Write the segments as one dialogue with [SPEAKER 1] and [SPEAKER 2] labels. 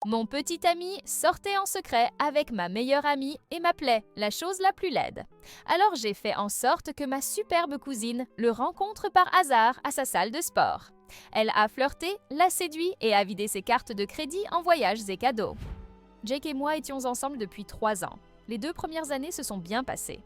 [SPEAKER 1] Mon petit ami sortait en secret avec ma meilleure amie et m'appelait la chose la plus laide. Alors j'ai fait en sorte que ma superbe cousine le rencontre par hasard à sa salle de sport. Elle a flirté, l'a séduit et a vidé ses cartes de crédit en voyages et cadeaux. Jake et moi étions ensemble depuis 3 ans. Les 2 premières années se sont bien passées.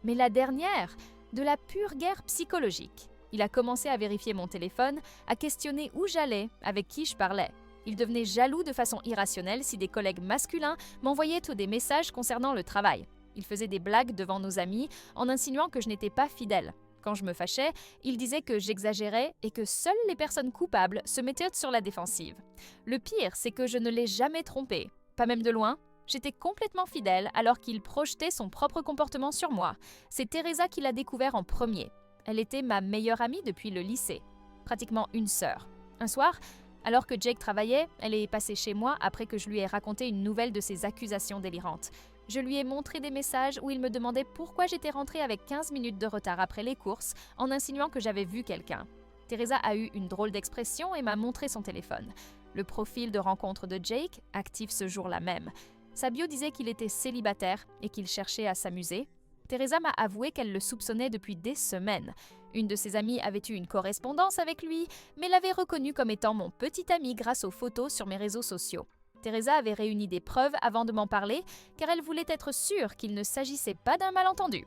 [SPEAKER 1] Mais la dernière, de la pure guerre psychologique. Il a commencé à vérifier mon téléphone, à questionner où j'allais, avec qui je parlais. Il devenait jaloux de façon irrationnelle si des collègues masculins m'envoyaient tous des messages concernant le travail. Il faisait des blagues devant nos amis en insinuant que je n'étais pas fidèle. Quand je me fâchais, il disait que j'exagérais et que seules les personnes coupables se mettaient sur la défensive. Le pire, c'est que je ne l'ai jamais trompé, pas même de loin. J'étais complètement fidèle alors qu'il projetait son propre comportement sur moi. C'est Teresa qui l'a découvert en premier. Elle était ma meilleure amie depuis le lycée, pratiquement une sœur. Un soir, alors que Jake travaillait, elle est passée chez moi après que je lui ai raconté une nouvelle de ses accusations délirantes. Je lui ai montré des messages où il me demandait pourquoi j'étais rentrée avec 15 minutes de retard après les courses en insinuant que j'avais vu quelqu'un. Teresa a eu une drôle d'expression et m'a montré son téléphone. Le profil de rencontre de Jake, actif ce jour-là même. Sa bio disait qu'il était célibataire et qu'il cherchait à s'amuser. Teresa m'a avoué qu'elle le soupçonnait depuis des semaines. Une de ses amies avait eu une correspondance avec lui, mais l'avait reconnu comme étant mon petit ami grâce aux photos sur mes réseaux sociaux. Teresa avait réuni des preuves avant de m'en parler, car elle voulait être sûre qu'il ne s'agissait pas d'un malentendu.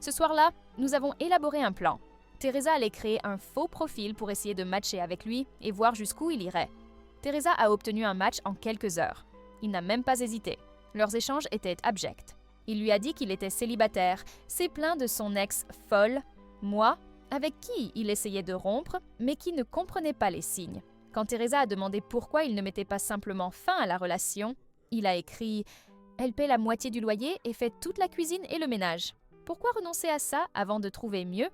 [SPEAKER 1] Ce soir-là, nous avons élaboré un plan. Teresa allait créer un faux profil pour essayer de matcher avec lui et voir jusqu'où il irait. Teresa a obtenu un match en quelques heures. Il n'a même pas hésité. Leurs échanges étaient abjects. Il lui a dit qu'il était célibataire, s'est plaint de son ex folle, moi, avec qui il essayait de rompre, mais qui ne comprenait pas les signes. Quand Teresa a demandé pourquoi il ne mettait pas simplement fin à la relation, il a écrit « Elle paie la moitié du loyer et fait toute la cuisine et le ménage. Pourquoi renoncer à ça avant de trouver mieux ?»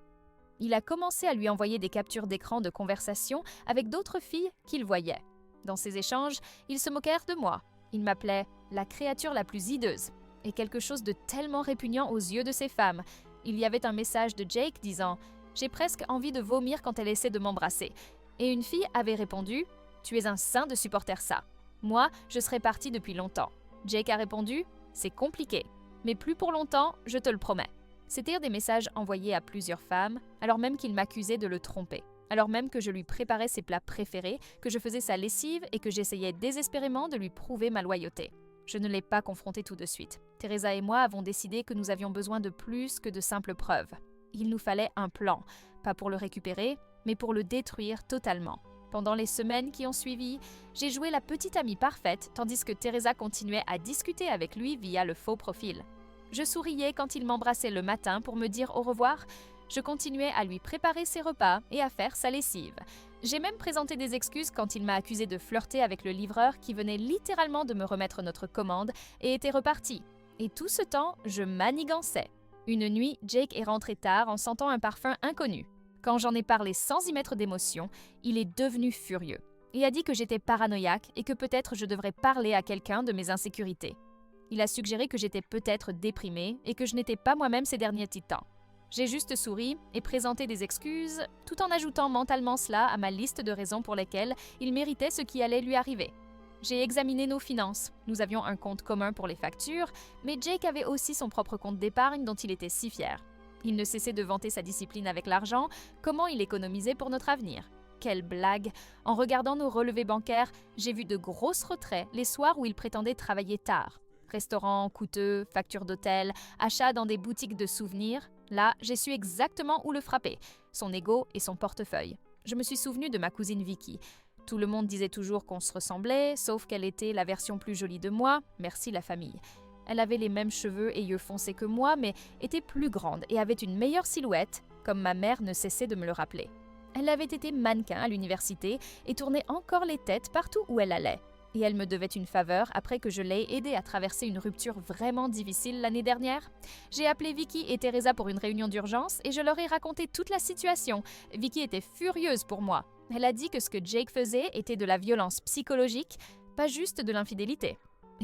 [SPEAKER 1] Il a commencé à lui envoyer des captures d'écran de conversation avec d'autres filles qu'il voyait. Dans ces échanges, ils se moquèrent de moi. Ils m'appelaient « la créature la plus hideuse » et quelque chose de tellement répugnant aux yeux de ces femmes. Il y avait un message de Jake disant « J'ai presque envie de vomir quand elle essaie de m'embrasser ». Et une fille avait répondu « Tu es un saint de supporter ça. Moi, je serais partie depuis longtemps. » Jake a répondu « C'est compliqué, mais plus pour longtemps, je te le promets. » C'étaient des messages envoyés à plusieurs femmes, alors même qu'il m'accusait de le tromper. Alors même que je lui préparais ses plats préférés, que je faisais sa lessive et que j'essayais désespérément de lui prouver ma loyauté. Je ne l'ai pas confronté tout de suite. Teresa et moi avons décidé que nous avions besoin de plus que de simples preuves. Il nous fallait un plan, pas pour le récupérer, mais pour le détruire totalement. Pendant les semaines qui ont suivi, j'ai joué la petite amie parfaite, tandis que Teresa continuait à discuter avec lui via le faux profil. Je souriais quand il m'embrassait le matin pour me dire au revoir. Je continuais à lui préparer ses repas et à faire sa lessive. J'ai même présenté des excuses quand il m'a accusé de flirter avec le livreur qui venait littéralement de me remettre notre commande et était reparti. Et tout ce temps, je manigançais. Une nuit, Jake est rentré tard en sentant un parfum inconnu. Quand j'en ai parlé sans y mettre d'émotion, il est devenu furieux et a dit que j'étais paranoïaque et que peut-être je devrais parler à quelqu'un de mes insécurités. Il a suggéré que j'étais peut-être déprimée et que je n'étais pas moi-même ces derniers temps. J'ai juste souri et présenté des excuses, tout en ajoutant mentalement cela à ma liste de raisons pour lesquelles il méritait ce qui allait lui arriver. J'ai examiné nos finances. Nous avions un compte commun pour les factures, mais Jake avait aussi son propre compte d'épargne dont il était si fier. Il ne cessait de vanter sa discipline avec l'argent, comment il économisait pour notre avenir. Quelle blague! En regardant nos relevés bancaires, j'ai vu de grosses retraits les soirs où il prétendait travailler tard. Restaurants coûteux, factures d'hôtel, achats dans des boutiques de souvenirs. Là, j'ai su exactement où le frapper, son ego et son portefeuille. Je me suis souvenue de ma cousine Vicky. Tout le monde disait toujours qu'on se ressemblait, sauf qu'elle était la version plus jolie de moi, merci la famille. Elle avait les mêmes cheveux et yeux foncés que moi, mais était plus grande et avait une meilleure silhouette, comme ma mère ne cessait de me le rappeler. Elle avait été mannequin à l'université et tournait encore les têtes partout où elle allait. Et elle me devait une faveur après que je l'ai aidée à traverser une rupture vraiment difficile l'année dernière. J'ai appelé Vicky et Teresa pour une réunion d'urgence et je leur ai raconté toute la situation. Vicky était furieuse pour moi. Elle a dit que ce que Jake faisait était de la violence psychologique, pas juste de l'infidélité.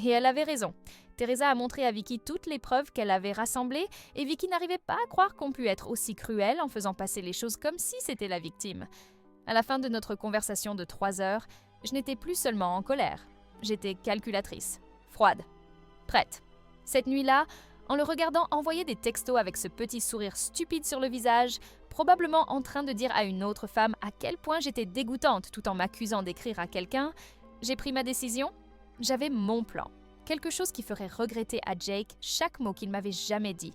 [SPEAKER 1] Et elle avait raison. Teresa a montré à Vicky toutes les preuves qu'elle avait rassemblées et Vicky n'arrivait pas à croire qu'on pût être aussi cruel en faisant passer les choses comme si c'était la victime. À la fin de notre conversation de 3 heures, je n'étais plus seulement en colère. J'étais calculatrice, froide, prête. Cette nuit-là, en le regardant envoyer des textos avec ce petit sourire stupide sur le visage, probablement en train de dire à une autre femme à quel point j'étais dégoûtante tout en m'accusant d'écrire à quelqu'un, j'ai pris ma décision. J'avais mon plan. Quelque chose qui ferait regretter à Jake chaque mot qu'il m'avait jamais dit.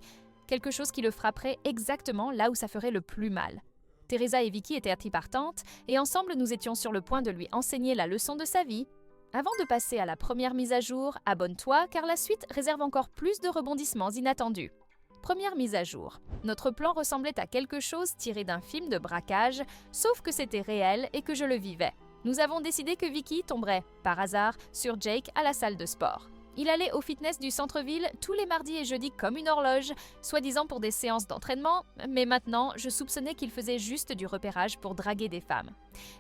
[SPEAKER 1] Quelque chose qui le frapperait exactement là où ça ferait le plus mal. Teresa et Vicky étaient tripartantes et ensemble nous étions sur le point de lui enseigner la leçon de sa vie. Avant de passer à la première mise à jour, abonne-toi car la suite réserve encore plus de rebondissements inattendus. Première mise à jour. Notre plan ressemblait à quelque chose tiré d'un film de braquage, sauf que c'était réel et que je le vivais. Nous avons décidé que Vicky tomberait, par hasard, sur Jake à la salle de sport. Il allait au fitness du centre-ville tous les mardis et jeudis comme une horloge, soi-disant pour des séances d'entraînement, mais maintenant, je soupçonnais qu'il faisait juste du repérage pour draguer des femmes.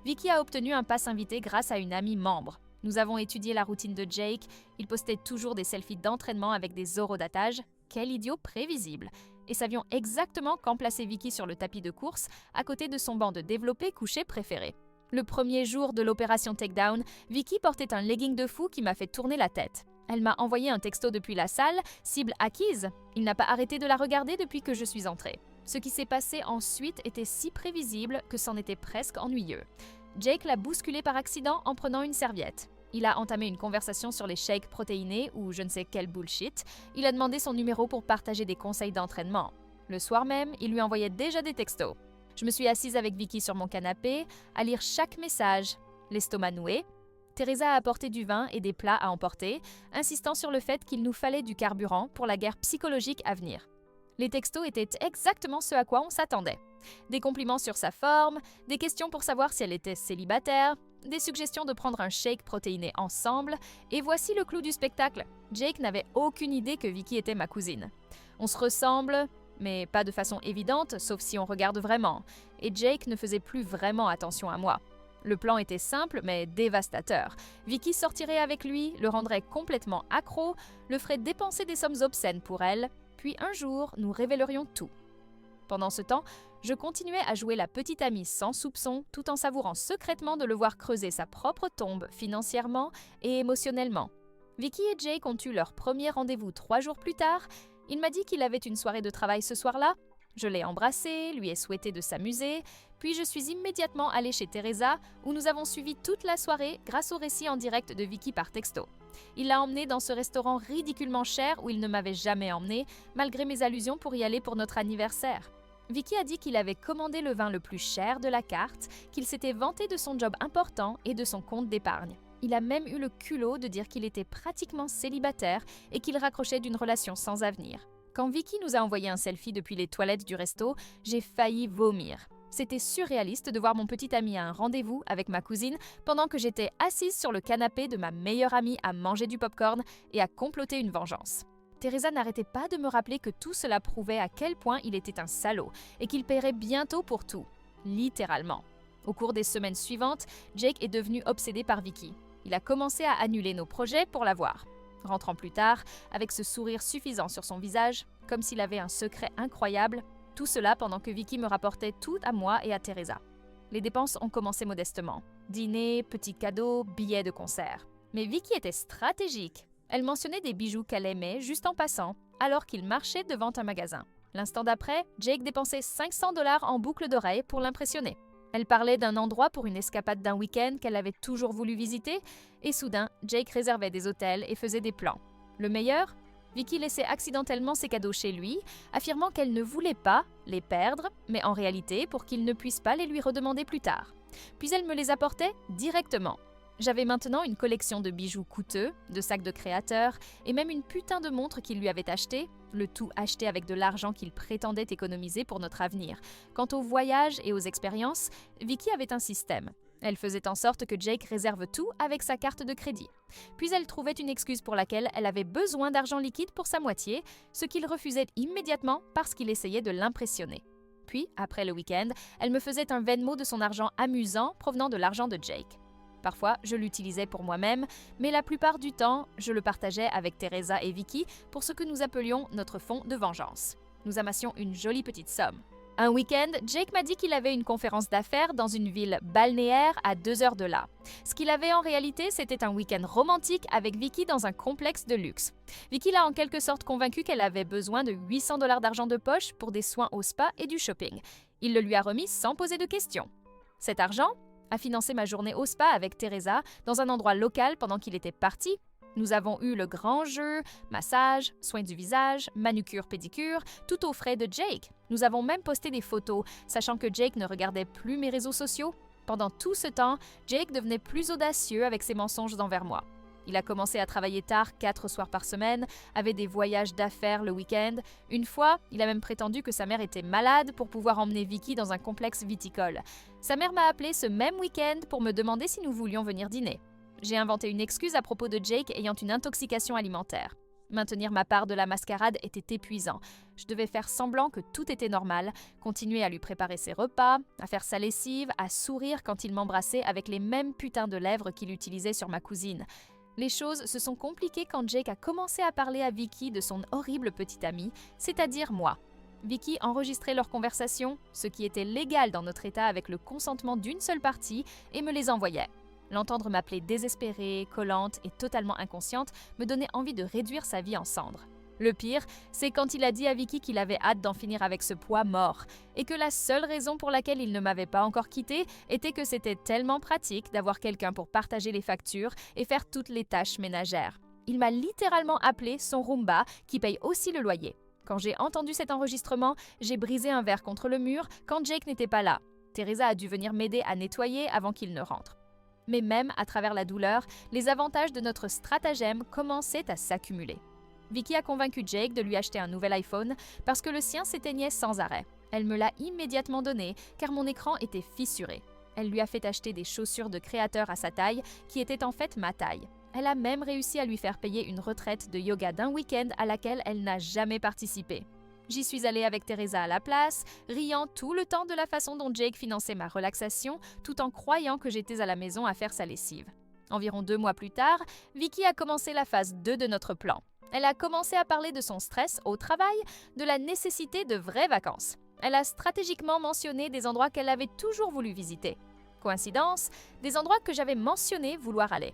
[SPEAKER 1] Vicky a obtenu un pass invité grâce à une amie membre. Nous avons étudié la routine de Jake, il postait toujours des selfies d'entraînement avec des horodatage. Quel idiot prévisible! Et savions exactement quand placer Vicky sur le tapis de course, à côté de son banc de développé couché préféré. Le premier jour de l'opération Takedown, Vicky portait un legging de fou qui m'a fait tourner la tête. Elle m'a envoyé un texto depuis la salle, cible acquise. Il n'a pas arrêté de la regarder depuis que je suis entrée. Ce qui s'est passé ensuite était si prévisible que c'en était presque ennuyeux. Jake l'a bousculé par accident en prenant une serviette. Il a entamé une conversation sur les shakes protéinés ou je ne sais quel bullshit. Il a demandé son numéro pour partager des conseils d'entraînement. Le soir même, il lui envoyait déjà des textos. Je me suis assise avec Vicky sur mon canapé, à lire chaque message, l'estomac noué. Teresa a apporté du vin et des plats à emporter, insistant sur le fait qu'il nous fallait du carburant pour la guerre psychologique à venir. Les textos étaient exactement ce à quoi on s'attendait. Des compliments sur sa forme, des questions pour savoir si elle était célibataire, des suggestions de prendre un shake protéiné ensemble, et voici le clou du spectacle. Jake n'avait aucune idée que Vicky était ma cousine. On se ressemble, mais pas de façon évidente, sauf si on regarde vraiment, et Jake ne faisait plus vraiment attention à moi. Le plan était simple mais dévastateur. Vicky sortirait avec lui, le rendrait complètement accro, le ferait dépenser des sommes obscènes pour elle, puis un jour, nous révélerions tout. Pendant ce temps, je continuais à jouer la petite amie sans soupçon, tout en savourant secrètement de le voir creuser sa propre tombe financièrement et émotionnellement. Vicky et Jake ont eu leur premier rendez-vous 3 jours plus tard. Il m'a dit qu'il avait une soirée de travail ce soir-là. Je l'ai embrassé, lui ai souhaité de s'amuser, puis je suis immédiatement allée chez Teresa, où nous avons suivi toute la soirée grâce au récit en direct de Vicky par texto. Il l'a emmenée dans ce restaurant ridiculement cher où il ne m'avait jamais emmenée, malgré mes allusions pour y aller pour notre anniversaire. Vicky a dit qu'il avait commandé le vin le plus cher de la carte, qu'il s'était vanté de son job important et de son compte d'épargne. Il a même eu le culot de dire qu'il était pratiquement célibataire et qu'il raccrochait d'une relation sans avenir. Quand Vicky nous a envoyé un selfie depuis les toilettes du resto, j'ai failli vomir. C'était surréaliste de voir mon petit ami à un rendez-vous avec ma cousine pendant que j'étais assise sur le canapé de ma meilleure amie à manger du popcorn et à comploter une vengeance. Teresa n'arrêtait pas de me rappeler que tout cela prouvait à quel point il était un salaud et qu'il paierait bientôt pour tout, littéralement. Au cours des semaines suivantes, Jake est devenu obsédé par Vicky. Il a commencé à annuler nos projets pour la voir. Rentrant plus tard, avec ce sourire suffisant sur son visage, comme s'il avait un secret incroyable, tout cela pendant que Vicky me rapportait tout à moi et à Teresa. Les dépenses ont commencé modestement. Dîner, petits cadeaux, billets de concert. Mais Vicky était stratégique. Elle mentionnait des bijoux qu'elle aimait juste en passant, alors qu'il marchait devant un magasin. L'instant d'après, Jake dépensait 500 $ en boucles d'oreilles pour l'impressionner. Elle parlait d'un endroit pour une escapade d'un week-end qu'elle avait toujours voulu visiter, et soudain, Jake réservait des hôtels et faisait des plans. Le meilleur, Vicky laissait accidentellement ses cadeaux chez lui, affirmant qu'elle ne voulait pas les perdre, mais en réalité pour qu'il ne puisse pas les lui redemander plus tard. Puis elle me les apportait directement. J'avais maintenant une collection de bijoux coûteux, de sacs de créateurs, et même une putain de montre qu'il lui avait achetée, le tout acheté avec de l'argent qu'il prétendait économiser pour notre avenir. Quant aux voyages et aux expériences, Vicky avait un système. Elle faisait en sorte que Jake réserve tout avec sa carte de crédit. Puis elle trouvait une excuse pour laquelle elle avait besoin d'argent liquide pour sa moitié, ce qu'il refusait immédiatement parce qu'il essayait de l'impressionner. Puis, après le week-end, elle me faisait un Venmo de son argent amusant provenant de l'argent de Jake. Parfois, je l'utilisais pour moi-même, mais la plupart du temps, je le partageais avec Teresa et Vicky pour ce que nous appelions notre fonds de vengeance. Nous amassions une jolie petite somme. Un week-end, Jake m'a dit qu'il avait une conférence d'affaires dans une ville balnéaire à 2 heures de là. Ce qu'il avait en réalité, c'était un week-end romantique avec Vicky dans un complexe de luxe. Vicky l'a en quelque sorte convaincu qu'elle avait besoin de 800 $ d'argent de poche pour des soins au spa et du shopping. Il le lui a remis sans poser de questions. Cet argent a financé ma journée au spa avec Teresa dans un endroit local pendant qu'il était parti. Nous avons eu le grand jeu, massage, soins du visage, manucure, pédicure, tout aux frais de Jake. Nous avons même posté des photos, sachant que Jake ne regardait plus mes réseaux sociaux. Pendant tout ce temps, Jake devenait plus audacieux avec ses mensonges envers moi. Il a commencé à travailler tard 4 soirs par semaine, avait des voyages d'affaires le week-end. Une fois, il a même prétendu que sa mère était malade pour pouvoir emmener Vicky dans un complexe viticole. Sa mère m'a appelé ce même week-end pour me demander si nous voulions venir dîner. J'ai inventé une excuse à propos de Jake ayant une intoxication alimentaire. Maintenir ma part de la mascarade était épuisant. Je devais faire semblant que tout était normal, continuer à lui préparer ses repas, à faire sa lessive, à sourire quand il m'embrassait avec les mêmes putains de lèvres qu'il utilisait sur ma cousine. Les choses se sont compliquées quand Jake a commencé à parler à Vicky de son horrible petit ami, c'est-à-dire moi. Vicky enregistrait leurs conversations, ce qui était légal dans notre état avec le consentement d'une seule partie, et me les envoyait. L'entendre m'appeler désespérée, collante et totalement inconsciente me donnait envie de réduire sa vie en cendres. Le pire, c'est quand il a dit à Vicky qu'il avait hâte d'en finir avec ce poids mort, et que la seule raison pour laquelle il ne m'avait pas encore quittée était que c'était tellement pratique d'avoir quelqu'un pour partager les factures et faire toutes les tâches ménagères. Il m'a littéralement appelé son Roomba, qui paye aussi le loyer. Quand j'ai entendu cet enregistrement, j'ai brisé un verre contre le mur quand Jake n'était pas là. Teresa a dû venir m'aider à nettoyer avant qu'il ne rentre. Mais même à travers la douleur, les avantages de notre stratagème commençaient à s'accumuler. Vicky a convaincu Jake de lui acheter un nouvel iPhone parce que le sien s'éteignait sans arrêt. Elle me l'a immédiatement donné car mon écran était fissuré. Elle lui a fait acheter des chaussures de créateur à sa taille qui étaient en fait ma taille. Elle a même réussi à lui faire payer une retraite de yoga d'un week-end à laquelle elle n'a jamais participé. J'y suis allée avec Teresa à la place, riant tout le temps de la façon dont Jake finançait ma relaxation, tout en croyant que j'étais à la maison à faire sa lessive. Environ 2 mois plus tard, Vicky a commencé la phase 2 de notre plan. Elle a commencé à parler de son stress au travail, de la nécessité de vraies vacances. Elle a stratégiquement mentionné des endroits qu'elle avait toujours voulu visiter. Coïncidence, des endroits que j'avais mentionné vouloir aller.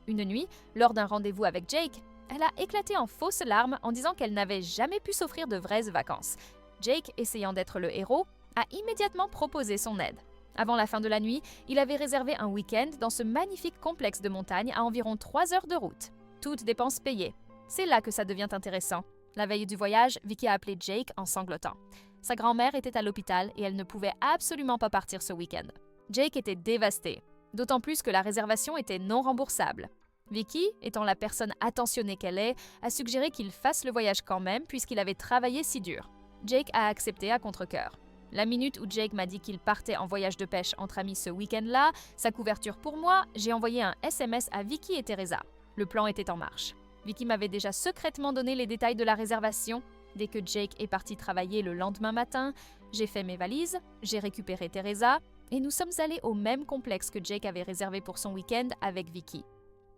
[SPEAKER 1] Une nuit, lors d'un rendez-vous avec Jake, elle a éclaté en fausses larmes en disant qu'elle n'avait jamais pu s'offrir de vraies vacances. Jake, essayant d'être le héros, a immédiatement proposé son aide. Avant la fin de la nuit, il avait réservé un week-end dans ce magnifique complexe de montagne à environ 3 heures de route. Toutes dépenses payées. C'est là que ça devient intéressant. La veille du voyage, Vicky a appelé Jake en sanglotant. Sa grand-mère était à l'hôpital et elle ne pouvait absolument pas partir ce week-end. Jake était dévasté, d'autant plus que la réservation était non remboursable. Vicky, étant la personne attentionnée qu'elle est, a suggéré qu'il fasse le voyage quand même puisqu'il avait travaillé si dur. Jake a accepté à contre-cœur. La minute où Jake m'a dit qu'il partait en voyage de pêche entre amis ce week-end-là, sa couverture pour moi, j'ai envoyé un SMS à Vicky et Teresa. Le plan était en marche. Vicky m'avait déjà secrètement donné les détails de la réservation. Dès que Jake est parti travailler le lendemain matin, j'ai fait mes valises, j'ai récupéré Teresa et nous sommes allés au même complexe que Jake avait réservé pour son week-end avec Vicky.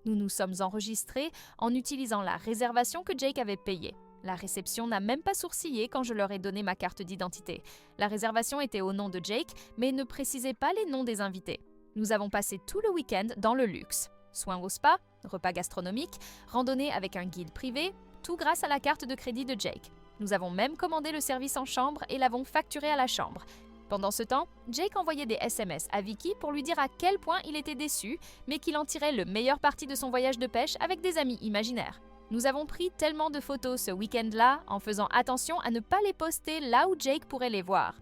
[SPEAKER 1] Nous nous sommes enregistrés en utilisant la réservation que Jake avait payée. La réception n'a même pas sourcillé quand je leur ai donné ma carte d'identité. La réservation était au nom de Jake, mais ne précisait pas les noms des invités. Nous avons passé tout le week-end dans le luxe. Soins au spa, repas gastronomiques, randonnée avec un guide privé, tout grâce à la carte de crédit de Jake. Nous avons même commandé le service en chambre et l'avons facturé à la chambre. Pendant ce temps, Jake envoyait des SMS à Vicky pour lui dire à quel point il était déçu, mais qu'il en tirait le meilleur parti de son voyage de pêche avec des amis imaginaires. Nous avons pris tellement de photos ce week-end-là en faisant attention à ne pas les poster là où Jake pourrait les voir.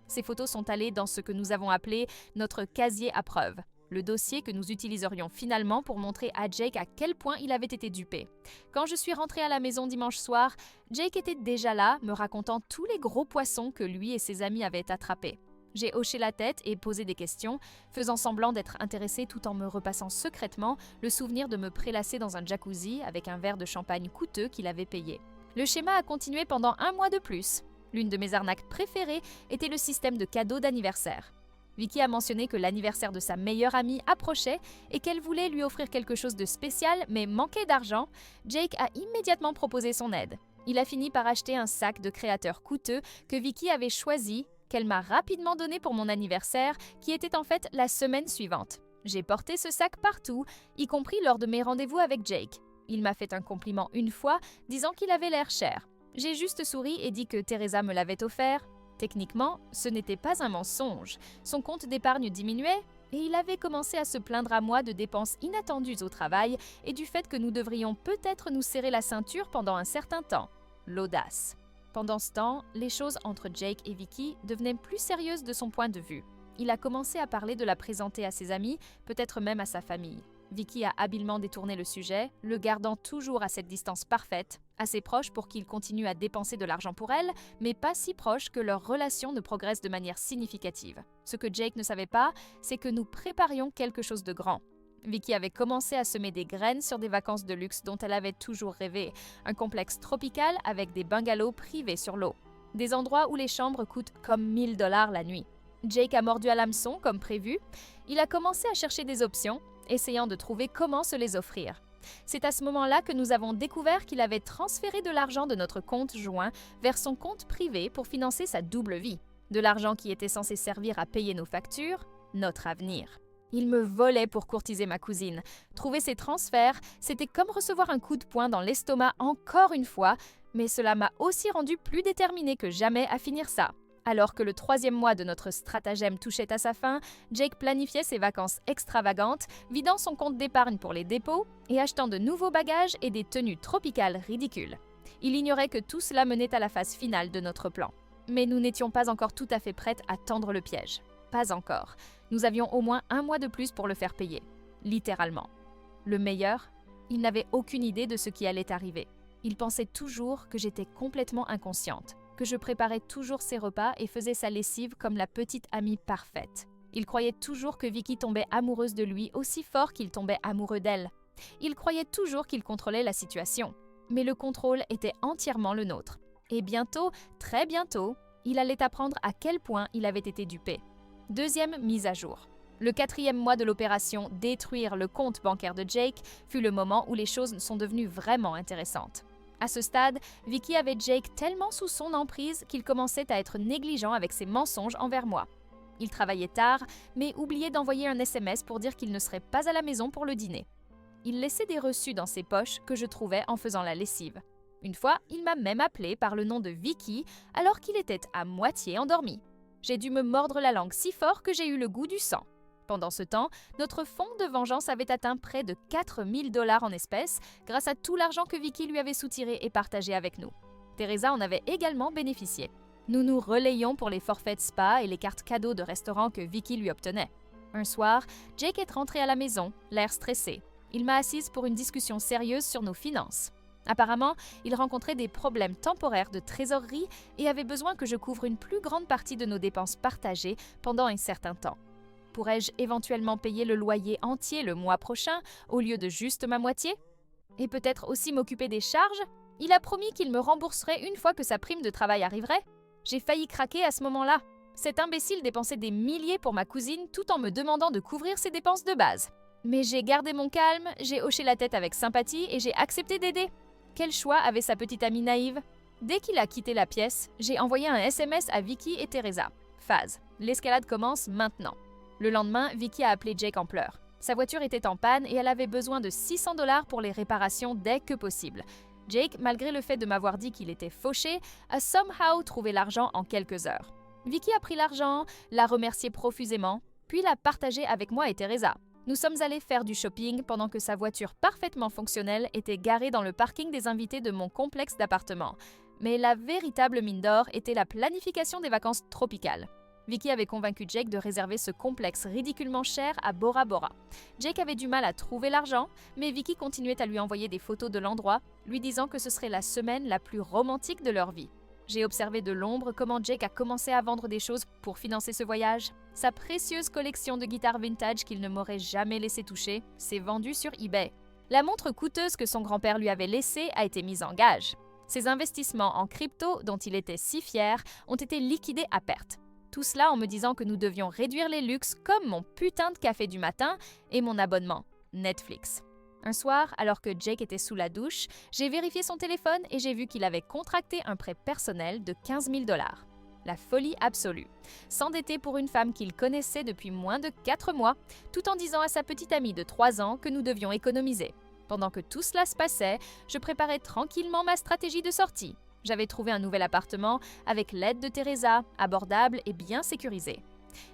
[SPEAKER 1] Ces photos sont allées dans ce que nous avons appelé notre casier à preuves, le dossier que nous utiliserions finalement pour montrer à Jake à quel point il avait été dupé. Quand je suis rentrée à la maison dimanche soir, Jake était déjà là, me racontant tous les gros poissons que lui et ses amis avaient attrapés. J'ai hoché la tête et posé des questions, faisant semblant d'être intéressée tout en me repassant secrètement le souvenir de me prélasser dans un jacuzzi avec un verre de champagne coûteux qu'il avait payé. Le schéma a continué pendant 1 mois de plus. L'une de mes arnaques préférées était le système de cadeaux d'anniversaire. Vicky a mentionné que l'anniversaire de sa meilleure amie approchait et qu'elle voulait lui offrir quelque chose de spécial mais manquait d'argent. Jake a immédiatement proposé son aide. Il a fini par acheter un sac de créateur coûteux que Vicky avait choisi qu'elle m'a rapidement donné pour mon anniversaire, qui était en fait la semaine suivante. J'ai porté ce sac partout, y compris lors de mes rendez-vous avec Jake. Il m'a fait un compliment une fois, disant qu'il avait l'air cher. J'ai juste souri et dit que Teresa me l'avait offert. Techniquement, ce n'était pas un mensonge. Son compte d'épargne diminuait et il avait commencé à se plaindre à moi de dépenses inattendues au travail et du fait que nous devrions peut-être nous serrer la ceinture pendant un certain temps. L'audace. Pendant ce temps, les choses entre Jake et Vicky devenaient plus sérieuses de son point de vue. Il a commencé à parler de la présenter à ses amis, peut-être même à sa famille. Vicky a habilement détourné le sujet, le gardant toujours à cette distance parfaite, assez proche pour qu'il continue à dépenser de l'argent pour elle, mais pas si proche que leur relation ne progresse de manière significative. Ce que Jake ne savait pas, c'est que nous préparions quelque chose de grand. Vicky avait commencé à semer des graines sur des vacances de luxe dont elle avait toujours rêvé, un complexe tropical avec des bungalows privés sur l'eau, des endroits où les chambres coûtent comme 1 000 $ la nuit. Jake a mordu à l'hameçon comme prévu, il a commencé à chercher des options, essayant de trouver comment se les offrir. C'est à ce moment-là que nous avons découvert qu'il avait transféré de l'argent de notre compte joint vers son compte privé pour financer sa double vie. De l'argent qui était censé servir à payer nos factures, notre avenir. Il me volait pour courtiser ma cousine. Trouver ces transferts, c'était comme recevoir un coup de poing dans l'estomac encore une fois, mais cela m'a aussi rendu plus déterminée que jamais à finir ça. Alors que le 3e mois de notre stratagème touchait à sa fin, Jake planifiait ses vacances extravagantes, vidant son compte d'épargne pour les dépôts et achetant de nouveaux bagages et des tenues tropicales ridicules. Il ignorait que tout cela menait à la phase finale de notre plan. Mais nous n'étions pas encore tout à fait prêtes à tendre le piège. Pas encore. Nous avions au moins 1 mois de plus pour le faire payer. Littéralement. Le meilleur, il n'avait aucune idée de ce qui allait arriver. Il pensait toujours que j'étais complètement inconsciente, que je préparais toujours ses repas et faisais sa lessive comme la petite amie parfaite. Il croyait toujours que Vicky tombait amoureuse de lui aussi fort qu'il tombait amoureux d'elle. Il croyait toujours qu'il contrôlait la situation. Mais le contrôle était entièrement le nôtre. Et bientôt, très bientôt, il allait apprendre à quel point il avait été dupé. 2e mise à jour. Le 4e mois de l'opération Détruire le compte bancaire de Jake fut le moment où les choses sont devenues vraiment intéressantes. À ce stade, Vicky avait Jake tellement sous son emprise qu'il commençait à être négligent avec ses mensonges envers moi. Il travaillait tard, mais oubliait d'envoyer un SMS pour dire qu'il ne serait pas à la maison pour le dîner. Il laissait des reçus dans ses poches que je trouvais en faisant la lessive. Une fois, il m'a même appelé par le nom de Vicky alors qu'il était à moitié endormi. J'ai dû me mordre la langue si fort que j'ai eu le goût du sang. Pendant ce temps, notre fonds de vengeance avait atteint près de 4 000 $ en espèces grâce à tout l'argent que Vicky lui avait soutiré et partagé avec nous. Teresa en avait également bénéficié. Nous nous relayions pour les forfaits de spa et les cartes cadeaux de restaurant que Vicky lui obtenait. Un soir, Jake est rentré à la maison, l'air stressé. Il m'a assise pour une discussion sérieuse sur nos finances. Apparemment, il rencontrait des problèmes temporaires de trésorerie et avait besoin que je couvre une plus grande partie de nos dépenses partagées pendant un certain temps. Pourrais-je éventuellement payer le loyer entier le mois prochain au lieu de juste ma moitié? Et peut-être aussi m'occuper des charges? Il a promis qu'il me rembourserait une fois que sa prime de travail arriverait. J'ai failli craquer à ce moment-là. Cet imbécile dépensait des milliers pour ma cousine tout en me demandant de couvrir ses dépenses de base. Mais j'ai gardé mon calme, j'ai hoché la tête avec sympathie et j'ai accepté d'aider. Quel choix avait sa petite amie naïve? Dès qu'il a quitté la pièce, j'ai envoyé un SMS à Vicky et Teresa. Phase. L'escalade commence maintenant. Le lendemain, Vicky a appelé Jake en pleurs. Sa voiture était en panne et elle avait besoin de 600 $ pour les réparations dès que possible. Jake, malgré le fait de m'avoir dit qu'il était fauché, a somehow trouvé l'argent en quelques heures. Vicky a pris l'argent, l'a remercié profusément, puis l'a partagé avec moi et Teresa. Nous sommes allés faire du shopping pendant que sa voiture parfaitement fonctionnelle était garée dans le parking des invités de mon complexe d'appartements. Mais la véritable mine d'or était la planification des vacances tropicales. Vicky avait convaincu Jake de réserver ce complexe ridiculement cher à Bora Bora. Jake avait du mal à trouver l'argent, mais Vicky continuait à lui envoyer des photos de l'endroit, lui disant que ce serait la semaine la plus romantique de leur vie. J'ai observé de l'ombre comment Jake a commencé à vendre des choses pour financer ce voyage. Sa précieuse collection de guitares vintage qu'il ne m'aurait jamais laissé toucher s'est vendue sur eBay. La montre coûteuse que son grand-père lui avait laissée a été mise en gage. Ses investissements en crypto, dont il était si fier, ont été liquidés à perte. Tout cela en me disant que nous devions réduire les luxes comme mon putain de café du matin et mon abonnement, Netflix. Un soir, alors que Jake était sous la douche, j'ai vérifié son téléphone et j'ai vu qu'il avait contracté un prêt personnel de 15 000 $. La folie absolue. S'endetter pour une femme qu'il connaissait depuis moins de 4 mois, tout en disant à sa petite amie de 3 ans que nous devions économiser. Pendant que tout cela se passait, je préparais tranquillement ma stratégie de sortie. J'avais trouvé un nouvel appartement avec l'aide de Teresa, abordable et bien sécurisé.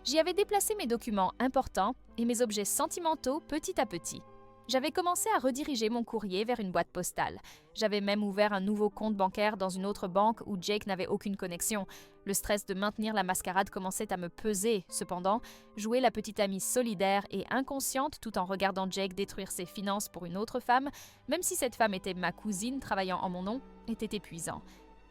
[SPEAKER 1] J'y avais déplacé mes documents importants et mes objets sentimentaux petit à petit. J'avais commencé à rediriger mon courrier vers une boîte postale. J'avais même ouvert un nouveau compte bancaire dans une autre banque où Jake n'avait aucune connexion. Le stress de maintenir la mascarade commençait à me peser. Cependant, jouer la petite amie solidaire et inconsciente tout en regardant Jake détruire ses finances pour une autre femme, même si cette femme était ma cousine travaillant en mon nom, était épuisant.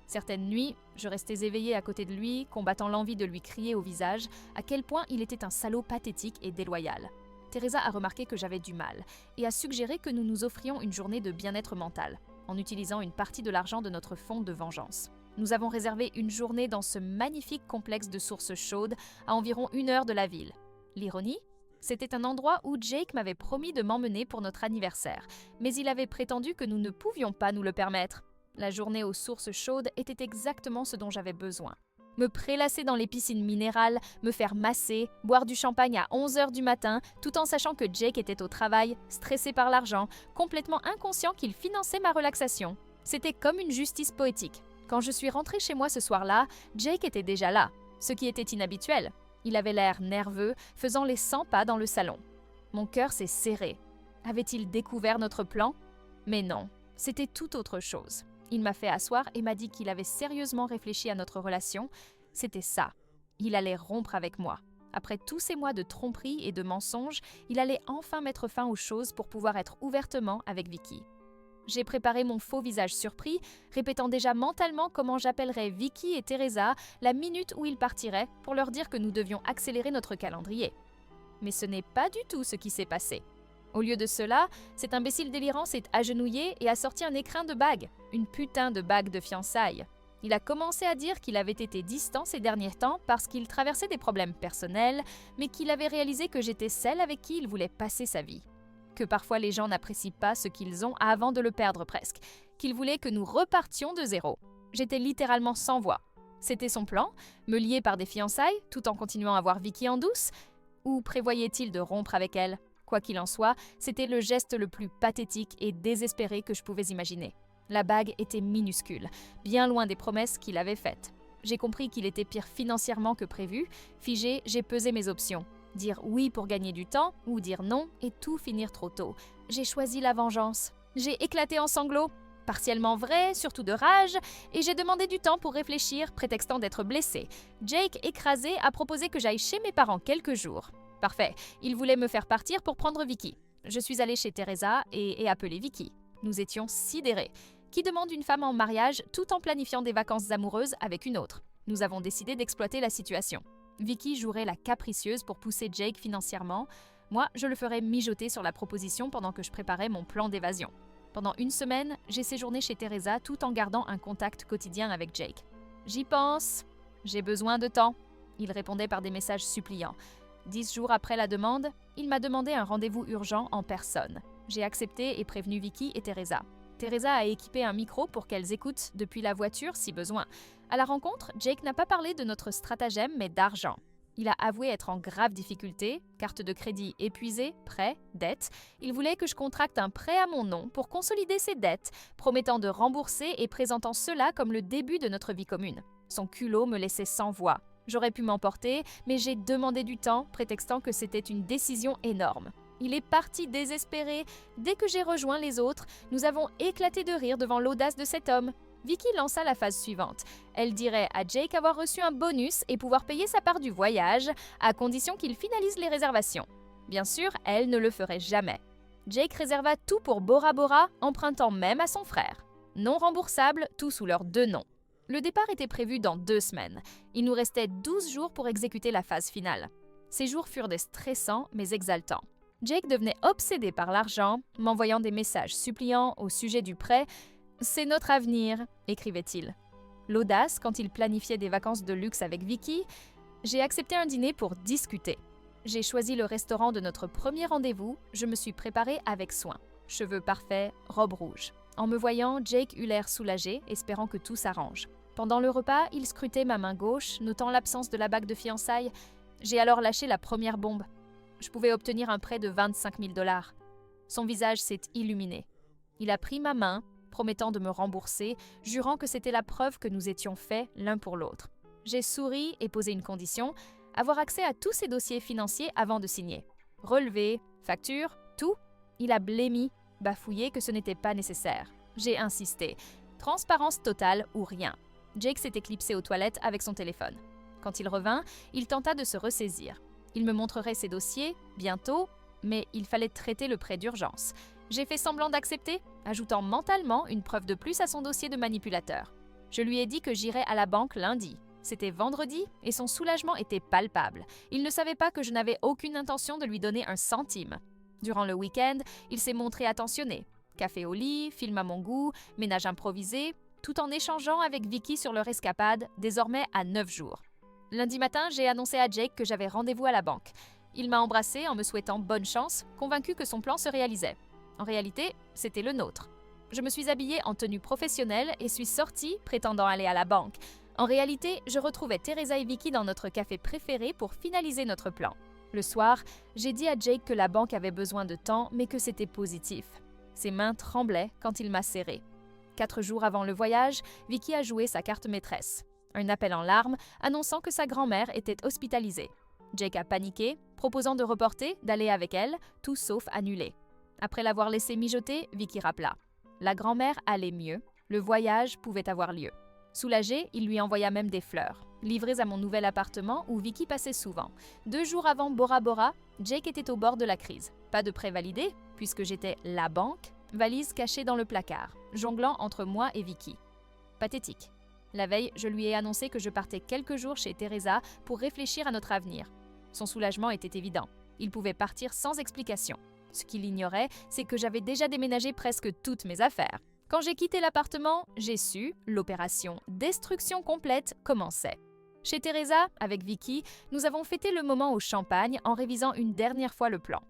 [SPEAKER 1] Certaines nuits, je restais éveillée à côté de lui, combattant l'envie de lui crier au visage à quel point il était un salaud pathétique et déloyal. Teresa a remarqué que j'avais du mal et a suggéré que nous nous offrions une journée de bien-être mental, en utilisant une partie de l'argent de notre fonds de vengeance. Nous avons réservé une journée dans ce magnifique complexe de sources chaudes à environ 1 heure de la ville. L'ironie ? C'était un endroit où Jake m'avait promis de m'emmener pour notre anniversaire, mais il avait prétendu que nous ne pouvions pas nous le permettre. La journée aux sources chaudes était exactement ce dont j'avais besoin. Me prélasser dans les piscines minérales, me faire masser, boire du champagne à 11 h du matin, tout en sachant que Jake était au travail, stressé par l'argent, complètement inconscient qu'il finançait ma relaxation. C'était comme une justice poétique. Quand je suis rentrée chez moi ce soir-là, Jake était déjà là, ce qui était inhabituel. Il avait l'air nerveux, faisant les 100 pas dans le salon. Mon cœur s'est serré. Avait-il découvert notre plan ? Mais non, c'était tout autre chose. Il m'a fait asseoir et m'a dit qu'il avait sérieusement réfléchi à notre relation. C'était ça. Il allait rompre avec moi. Après tous ces mois de tromperie et de mensonges, il allait enfin mettre fin aux choses pour pouvoir être ouvertement avec Vicky. J'ai préparé mon faux visage surpris, répétant déjà mentalement comment j'appellerais Vicky et Teresa la minute où ils partiraient pour leur dire que nous devions accélérer notre calendrier. Mais ce n'est pas du tout ce qui s'est passé. Au lieu de cela, cet imbécile délirant s'est agenouillé et a sorti un écrin de bague, une putain de bague de fiançailles. Il a commencé à dire qu'il avait été distant ces derniers temps parce qu'il traversait des problèmes personnels, mais qu'il avait réalisé que j'étais celle avec qui il voulait passer sa vie. Que parfois les gens n'apprécient pas ce qu'ils ont avant de le perdre presque, qu'il voulait que nous repartions de zéro. J'étais littéralement sans voix. C'était son plan, me lier par des fiançailles tout en continuant à voir Vicky en douce, ou prévoyait-il de rompre avec elle ? Quoi qu'il en soit, c'était le geste le plus pathétique et désespéré que je pouvais imaginer. La bague était minuscule, bien loin des promesses qu'il avait faites. J'ai compris qu'il était pire financièrement que prévu. Figé, j'ai pesé mes options. Dire oui pour gagner du temps ou dire non et tout finir trop tôt. J'ai choisi la vengeance. J'ai éclaté en sanglots, partiellement vrai, surtout de rage, et j'ai demandé du temps pour réfléchir, prétextant d'être blessé. Jake, écrasé, a proposé que j'aille chez mes parents quelques jours. Parfait, il voulait me faire partir pour prendre Vicky. Je suis allée chez Teresa et appelé Vicky. Nous étions sidérés. Qui demande une femme en mariage tout en planifiant des vacances amoureuses avec une autre ? Nous avons décidé d'exploiter la situation. Vicky jouerait la capricieuse pour pousser Jake financièrement. Moi, je le ferais mijoter sur la proposition pendant que je préparais mon plan d'évasion. Pendant 1 semaine, j'ai séjourné chez Teresa tout en gardant un contact quotidien avec Jake. « J'y pense. J'ai besoin de temps. » Il répondait par des messages suppliants. 10 jours après la demande, il m'a demandé un rendez-vous urgent en personne. J'ai accepté et prévenu Vicky et Teresa. Teresa a équipé un micro pour qu'elles écoutent depuis la voiture si besoin. À la rencontre, Jake n'a pas parlé de notre stratagème mais d'argent. Il a avoué être en grave difficulté, carte de crédit épuisée, prêt, dette. Il voulait que je contracte un prêt à mon nom pour consolider ses dettes, promettant de rembourser et présentant cela comme le début de notre vie commune. Son culot me laissait sans voix. J'aurais pu m'emporter, mais j'ai demandé du temps, prétextant que c'était une décision énorme. Il est parti désespéré. Dès que j'ai rejoint les autres, nous avons éclaté de rire devant l'audace de cet homme. Vicky lança la phase suivante. Elle dirait à Jake avoir reçu un bonus et pouvoir payer sa part du voyage, à condition qu'il finalise les réservations. Bien sûr, elle ne le ferait jamais. Jake réserva tout pour Bora Bora, empruntant même à son frère. Non remboursable, tout sous leurs 2 noms. Le départ était prévu dans 2 semaines. Il nous restait 12 jours pour exécuter la phase finale. Ces jours furent des stressants mais exaltants. Jake devenait obsédé par l'argent, m'envoyant des messages suppliants au sujet du prêt. « C'est notre avenir », écrivait-il. L'audace quand il planifiait des vacances de luxe avec Vicky. J'ai accepté un dîner pour discuter. J'ai choisi le restaurant de notre premier rendez-vous. Je me suis préparée avec soin. Cheveux parfaits, robe rouge. En me voyant, Jake eut l'air soulagé, espérant que tout s'arrange. Pendant le repas, il scrutait ma main gauche, notant l'absence de la bague de fiançailles. J'ai alors lâché la première bombe. Je pouvais obtenir un prêt de 25 000 $. Son visage s'est illuminé. Il a pris ma main, promettant de me rembourser, jurant que c'était la preuve que nous étions faits l'un pour l'autre. J'ai souri et posé une condition, avoir accès à tous ses dossiers financiers avant de signer. Relevés, factures, tout. Il a blêmi, bafouillé que ce n'était pas nécessaire. J'ai insisté. Transparence totale ou rien. Jake s'est éclipsé aux toilettes avec son téléphone. Quand il revint, il tenta de se ressaisir. Il me montrerait ses dossiers, bientôt, mais il fallait traiter le prêt d'urgence. J'ai fait semblant d'accepter, ajoutant mentalement une preuve de plus à son dossier de manipulateur. Je lui ai dit que j'irais à la banque lundi. C'était vendredi et son soulagement était palpable. Il ne savait pas que je n'avais aucune intention de lui donner un centime. Durant le week-end, il s'est montré attentionné. Café au lit, film à mon goût, ménage improvisé, tout en échangeant avec Vicky sur leur escapade, désormais à 9 jours. Lundi matin, j'ai annoncé à Jake que j'avais rendez-vous à la banque. Il m'a embrassé en me souhaitant bonne chance, convaincu que son plan se réalisait. En réalité, c'était le nôtre. Je me suis habillée en tenue professionnelle et suis sortie prétendant aller à la banque. En réalité, je retrouvais Teresa et Vicky dans notre café préféré pour finaliser notre plan. Le soir, j'ai dit à Jake que la banque avait besoin de temps, mais que c'était positif. Ses mains tremblaient quand il m'a serré. 4 jours avant le voyage, Vicky a joué sa carte maîtresse. Un appel en larmes annonçant que sa grand-mère était hospitalisée. Jake a paniqué, proposant de reporter, d'aller avec elle, tout sauf annuler. Après l'avoir laissé mijoter, Vicky rappela. La grand-mère allait mieux, le voyage pouvait avoir lieu. Soulagé, il lui envoya même des fleurs, livrées à mon nouvel appartement où Vicky passait souvent. 2 jours avant Bora Bora, Jake était au bord de la crise. Pas de prêt validé, puisque j'étais la banque, valise cachée dans le placard, jonglant entre moi et Vicky. Pathétique. La veille, je lui ai annoncé que je partais quelques jours chez Teresa pour réfléchir à notre avenir. Son soulagement était évident. Il pouvait partir sans explication. Ce qu'il ignorait, c'est que j'avais déjà déménagé presque toutes mes affaires. Quand j'ai quitté l'appartement, j'ai su, l'opération destruction complète commençait. Chez Teresa, avec Vicky, nous avons fêté le moment au champagne en révisant une dernière fois le plan.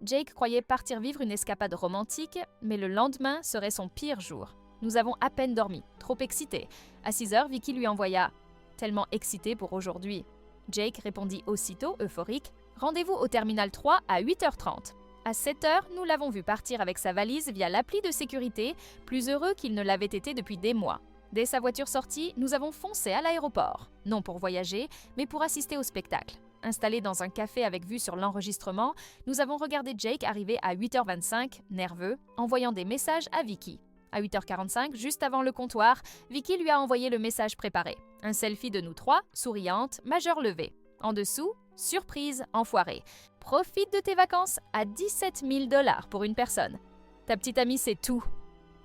[SPEAKER 1] Jake croyait partir vivre une escapade romantique, mais le lendemain serait son pire jour. Nous avons à peine dormi, trop excités. À 6h, Vicky lui envoya « Tellement excité pour aujourd'hui ». Jake répondit aussitôt, euphorique « Rendez-vous au terminal 3 à 8h30 ». À 7h, nous l'avons vu partir avec sa valise via l'appli de sécurité, plus heureux qu'il ne l'avait été depuis des mois. Dès sa voiture sortie, nous avons foncé à l'aéroport, non pour voyager, mais pour assister au spectacle. Installés dans un café avec vue sur l'enregistrement, nous avons regardé Jake arriver à 8h25, nerveux, envoyant des messages à Vicky. À 8h45, juste avant le comptoir, Vicky lui a envoyé le message préparé. Un selfie de nous trois, souriante, majeur levée. En dessous, surprise, enfoiré. Profite de tes vacances à 17 000 $ pour une personne. Ta petite amie, c'est tout.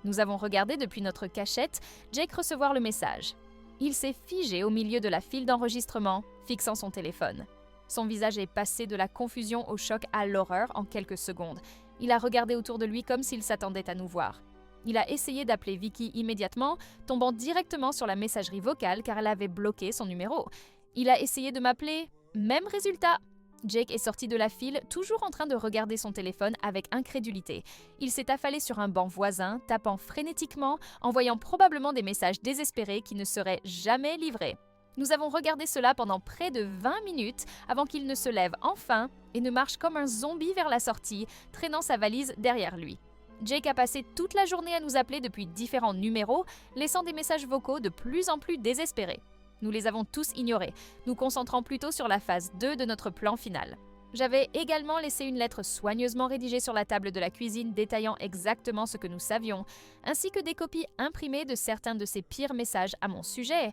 [SPEAKER 1] Nous avons regardé depuis notre cachette Jake recevoir le message. Il s'est figé au milieu de la file d'enregistrement, fixant son téléphone. Son visage est passé de la confusion au choc à l'horreur en quelques secondes. Il a regardé autour de lui comme s'il s'attendait à nous voir. Il a essayé d'appeler Vicky immédiatement, tombant directement sur la messagerie vocale car elle avait bloqué son numéro. Il a essayé de m'appeler, même résultat. Jake est sorti de la file, toujours en train de regarder son téléphone avec incrédulité. Il s'est affalé sur un banc voisin, tapant frénétiquement, envoyant probablement des messages désespérés qui ne seraient jamais livrés. Nous avons regardé cela pendant près de 20 minutes avant qu'il ne se lève enfin et ne marche comme un zombie vers la sortie, traînant sa valise derrière lui. Jake a passé toute la journée à nous appeler depuis différents numéros, laissant des messages vocaux de plus en plus désespérés. Nous les avons tous ignorés, nous concentrant plutôt sur la phase 2 de notre plan final. J'avais également laissé une lettre soigneusement rédigée sur la table de la cuisine détaillant exactement ce que nous savions, ainsi que des copies imprimées de certains de ses pires messages à mon sujet,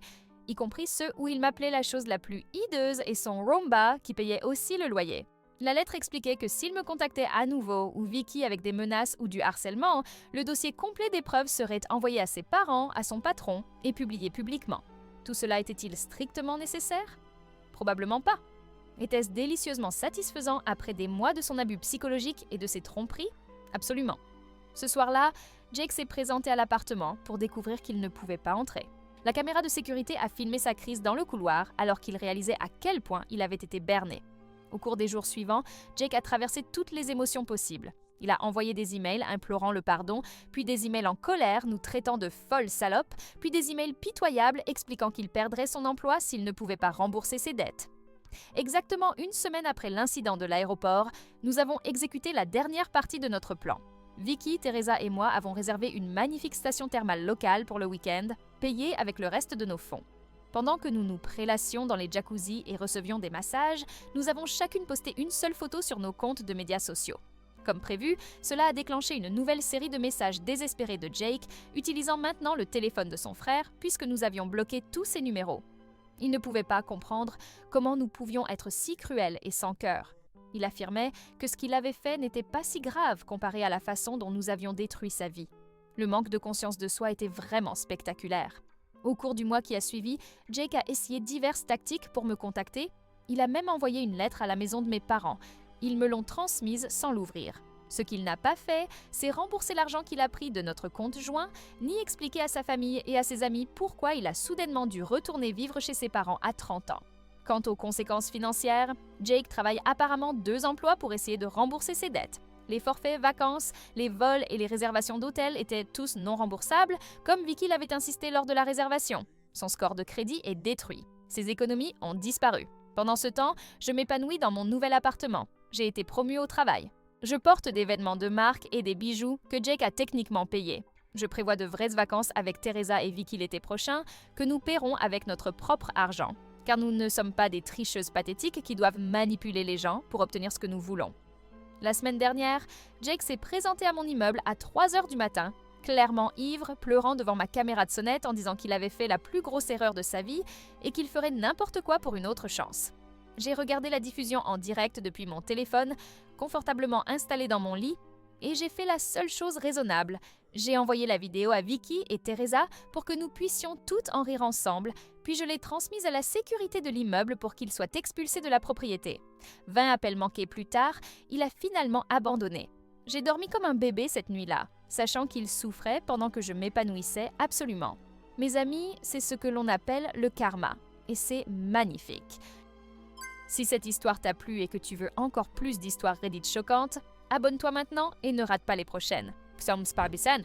[SPEAKER 1] y compris ceux où il m'appelait la chose la plus hideuse et son Roomba qui payait aussi le loyer. La lettre expliquait que s'il me contactait à nouveau ou Vicky avec des menaces ou du harcèlement, le dossier complet des preuves serait envoyé à ses parents, à son patron et publié publiquement. Tout cela était-il strictement nécessaire? Probablement pas. Était-ce délicieusement satisfaisant après des mois de son abus psychologique et de ses tromperies? Absolument. Ce soir-là, Jake s'est présenté à l'appartement pour découvrir qu'il ne pouvait pas entrer. La caméra de sécurité a filmé sa crise dans le couloir alors qu'il réalisait à quel point il avait été berné. Au cours des jours suivants, Jake a traversé toutes les émotions possibles. Il a envoyé des emails implorant le pardon, puis des emails en colère nous traitant de folles salopes, puis des emails pitoyables expliquant qu'il perdrait son emploi s'il ne pouvait pas rembourser ses dettes. Exactement une semaine après l'incident de l'aéroport, nous avons exécuté la dernière partie de notre plan. Vicky, Teresa et moi avons réservé une magnifique station thermale locale pour le week-end, payée avec le reste de nos fonds. Pendant que nous nous prélassions dans les jacuzzis et recevions des massages, nous avons chacune posté une seule photo sur nos comptes de médias sociaux. Comme prévu, cela a déclenché une nouvelle série de messages désespérés de Jake, utilisant maintenant le téléphone de son frère puisque nous avions bloqué tous ses numéros. Il ne pouvait pas comprendre comment nous pouvions être si cruels et sans cœur. Il affirmait que ce qu'il avait fait n'était pas si grave comparé à la façon dont nous avions détruit sa vie. Le manque de conscience de soi était vraiment spectaculaire. Au cours du mois qui a suivi, Jake a essayé diverses tactiques pour me contacter. Il a même envoyé une lettre à la maison de mes parents. Ils me l'ont transmise sans l'ouvrir. Ce qu'il n'a pas fait, c'est rembourser l'argent qu'il a pris de notre compte joint, ni expliquer à sa famille et à ses amis pourquoi il a soudainement dû retourner vivre chez ses parents à 30 ans. Quant aux conséquences financières, Jake travaille apparemment 2 emplois pour essayer de rembourser ses dettes. Les forfaits vacances, les vols et les réservations d'hôtels étaient tous non remboursables, comme Vicky l'avait insisté lors de la réservation. Son score de crédit est détruit. Ses économies ont disparu. Pendant ce temps, je m'épanouis dans mon nouvel appartement. J'ai été promue au travail. Je porte des vêtements de marque et des bijoux que Jake a techniquement payés. Je prévois de vraies vacances avec Teresa et Vicky l'été prochain, que nous paierons avec notre propre argent. Car nous ne sommes pas des tricheuses pathétiques qui doivent manipuler les gens pour obtenir ce que nous voulons. La semaine dernière, Jake s'est présenté à mon immeuble à 3 heures du matin, clairement ivre, pleurant devant ma caméra de sonnette en disant qu'il avait fait la plus grosse erreur de sa vie et qu'il ferait n'importe quoi pour une autre chance. J'ai regardé la diffusion en direct depuis mon téléphone, confortablement installé dans mon lit, et j'ai fait la seule chose raisonnable. J'ai envoyé la vidéo à Vicky et Teresa pour que nous puissions toutes en rire ensemble, puis je l'ai transmise à la sécurité de l'immeuble pour qu'il soit expulsé de la propriété. 20 appels manqués plus tard, il a finalement abandonné. J'ai dormi comme un bébé cette nuit-là, sachant qu'il souffrait pendant que je m'épanouissais absolument. Mes amis, c'est ce que l'on appelle le karma, et c'est magnifique. Si cette histoire t'a plu et que tu veux encore plus d'histoires Reddit choquantes, abonne-toi maintenant et ne rate pas les prochaines. Psalms Parbisan.